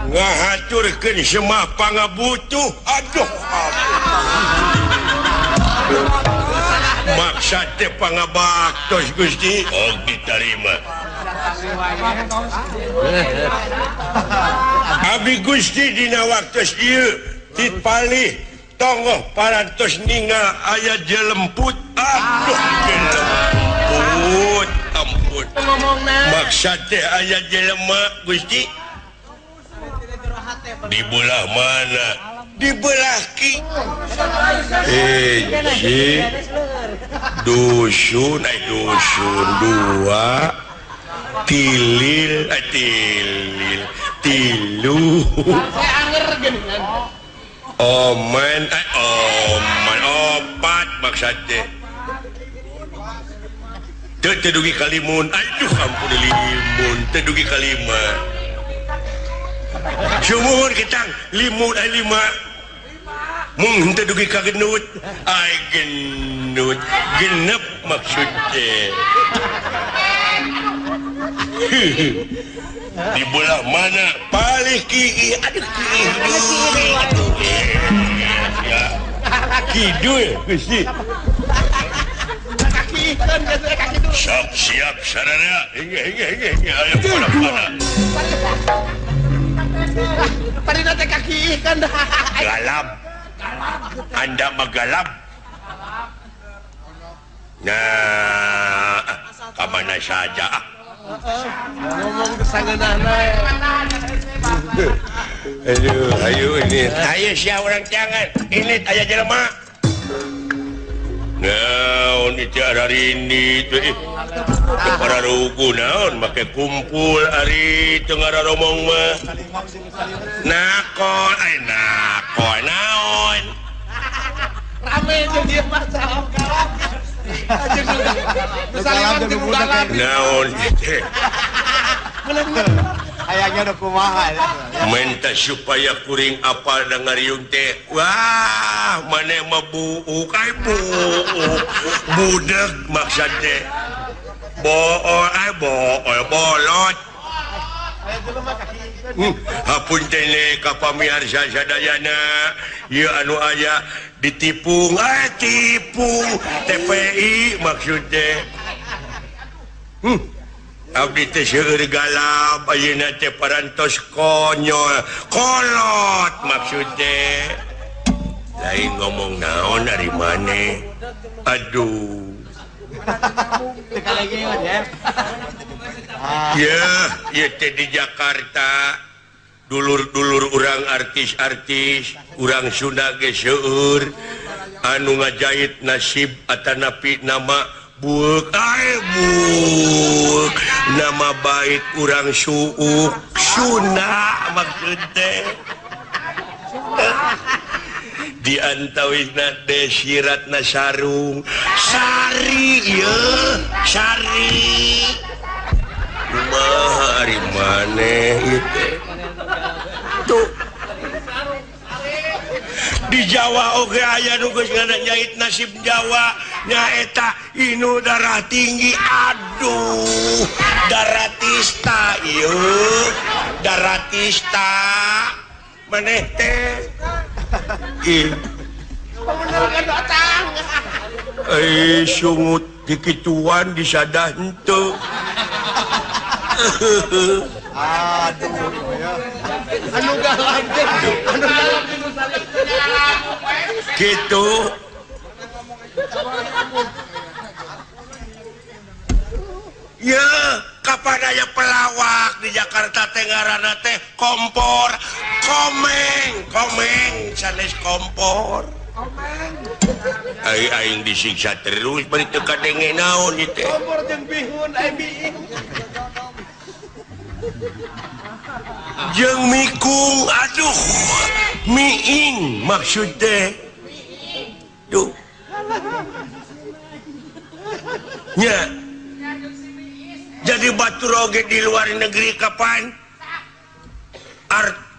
ngahaturkeun semua pangabutuh. Aduh. Maksud teh pangabaktos Gusti. Oh diterima. Abi Gusti dina waktos ieu dipalih tonggoh parantos ningal aya jelemput. Aduh jelemput ampun. Maksud teh aya jelema Gusti. Di belah mana? Di belah ki. Si dusun dua tilil tilu oman opat maksudnya tedugi kalimun. Aduh ampun limun tedugi kalimat sumuhun kita limun lima mung tedugi kagenut ai genut genep maksudnya di belah mana paling ki aduh ya kidul Gusti sok siap sarana ayo pada Parina teh kaki ikan dah. Galap. Anda magalap. Nah, kemana saja? Ngomong kesangeunana. Ayo ini. Ayo sia orang jangan. Ini aya jelema. Naon itu hari ini tuh para rugu naon make kumpul ari teu ngararomong mah nakon naon Rame jeung dieu mah naon teh ayahnya udah kumaha minta supaya kuring apal ngariung teh wah maneh mah buuk ai buuk budeg maksudnya bolot hapun teh ka pamirsa sadayana ieu anu aya ditipung tipung TPI maksudnya abdi teh seueur galap ayeuna teh parantos konyol kolot maksudnya lain ngomong naon dari mana aduh ya teh di Jakarta dulur-dulur urang artis-artis urang Sunda ge seueur anu ngajait nasib atanapi nama buek nama baik urang suuk Sunda maksudnya diantawina Desiratna sarung sari ya sari kumaha ari maneh itu tuh di Jawa oge aya nu geus ngajait nasib Jawa nyaeta inu darah tinggi aduh daratista ieu daratista maneh teh sungut dikituan disadah henteu aduh anu galak gitu ya kapan aya pelawak di Jakarta teh ngaranna teh kompor komeng sanes kompor aing disiksa terus bari teu kadenge naon ieu teh kompor jeung bihun biing jeung mikung aduh miing maksud teh tuh nya jadi batur oge di luar negeri kapan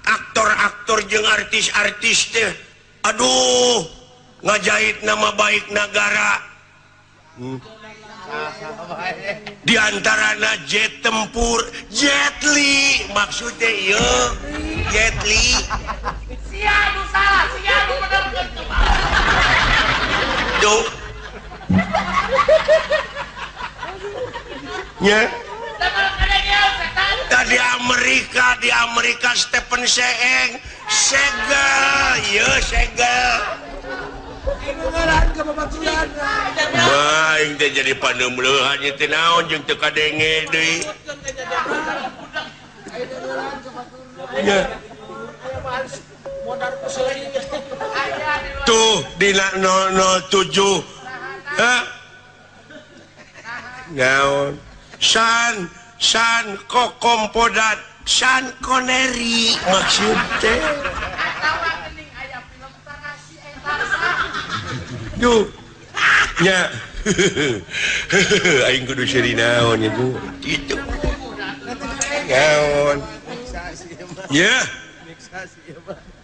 aktor-aktor jeung artis-artis teh aduh ngajait nama baik negara di antarana jet tempur Jet Li maksudnya ieu Jet Li. Sia nu salah, sia nu benerkeun kumaha. Duh. Nya. Di Amerika Stephen Seeng segel, ya segel. Baik teh jadi paneumleuhan ieu teh naon jeung teu kadenge deui. Ya. Tuh dina 007. Hah? Naon? San Kokompodat San Connery maksudnya. Duh, nya, aing kudu seri naon itu, itu, naon, ya,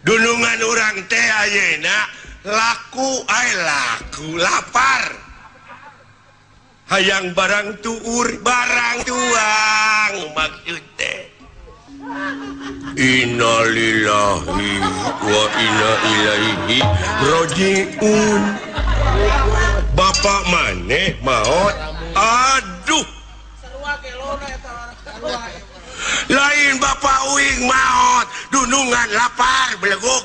dunungan orang teh ayeuna laku lapar. Hayang barang tuur barang tuang maksudnya. Innalillahi wa inna ilaihi rajiun. Bapak maneh maot. Aduh. Lain bapak uing maot, dunungan lapar beleguk.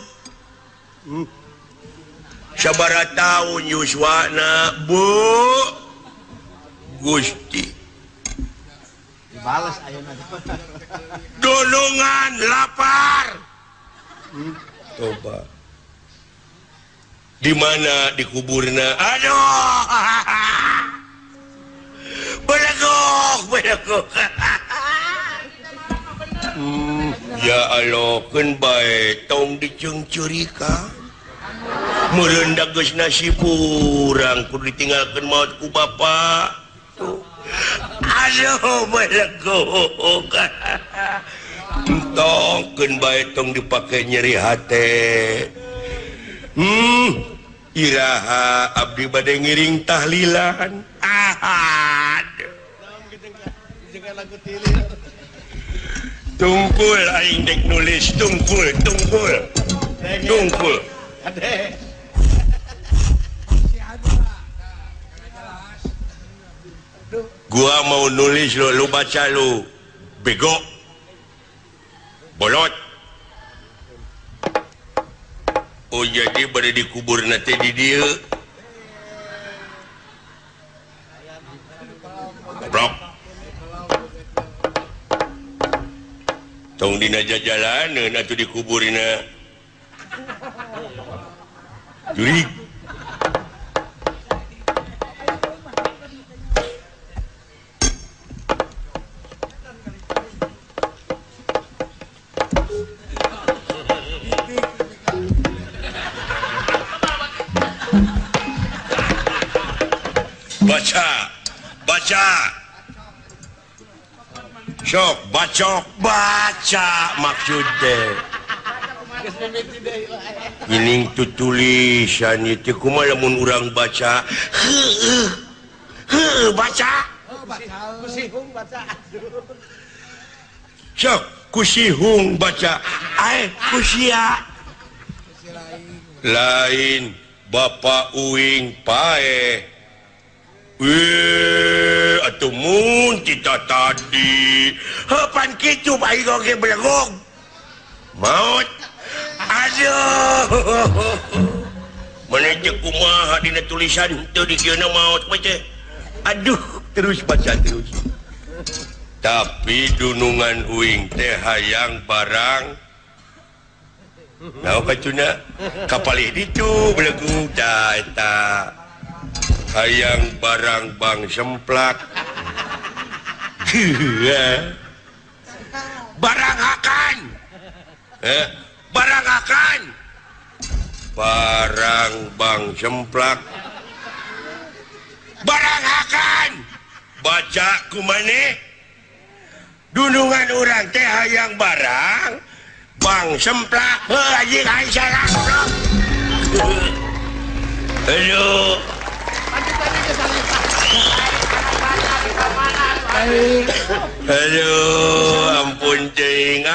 Sabaraha taun yuswana, Bu? Gusti dibalas ayeuna dolongan lapar. Coba di mana dikuburna? Aduh, belegok. Ya Allah, keun bae tong diceungceurika. Meureun da geus nasib urang kudu ditinggalkeun maot ku bapa. Aduh, belegok. Entong keun bae tong dipake nyeri hate. Iraha abdi bade ngiring tahlilan. Aduh. Tungkul aing dek nulis tungkul. Ade. Gua mau nulis lu baca lu. Bego. Bolot. Oh jadi pada dikubur nanti di dia. Goblok. Tong dina jajalaneun atuh dikuburina. Jurig. Baca. Sok, baca maksudnya. Ini tulisan itu kumaha lamun urang baca. Baca. Kusihung baca. Sok, kusihung baca. Kusia. Lain Bapak Uing pae. Atuh mun kita tadi hapan kitu bae goge belegog maut. Aduh, mana je kumaha dina tulisan teu dikieuna maut baca. Aduh, terus baca terus. Tapi dunungan uing teh hayang barang naon kacuna kapalih ditu belegog tah eta. Hayang barang bang semplak. Barang akan. Barang bang semplak. Barang akan. Baca kumane. Dunungan orang teh hayang barang bang semplak. Anjing aing salah. Aduh. Aduh, ampun cing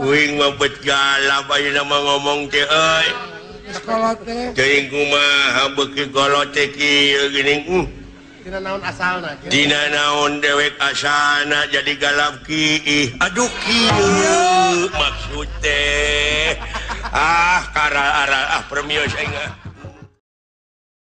Uing mabet galap aja nama ngomong teh euy. Sekolah teh. Teuing kumaha beuki kolot teh kieu geuning. Dina naon asalna? Dina naon dewek asalna jadi galap kieu. Aduh kieu maksud teh. Kara-ara permios aing.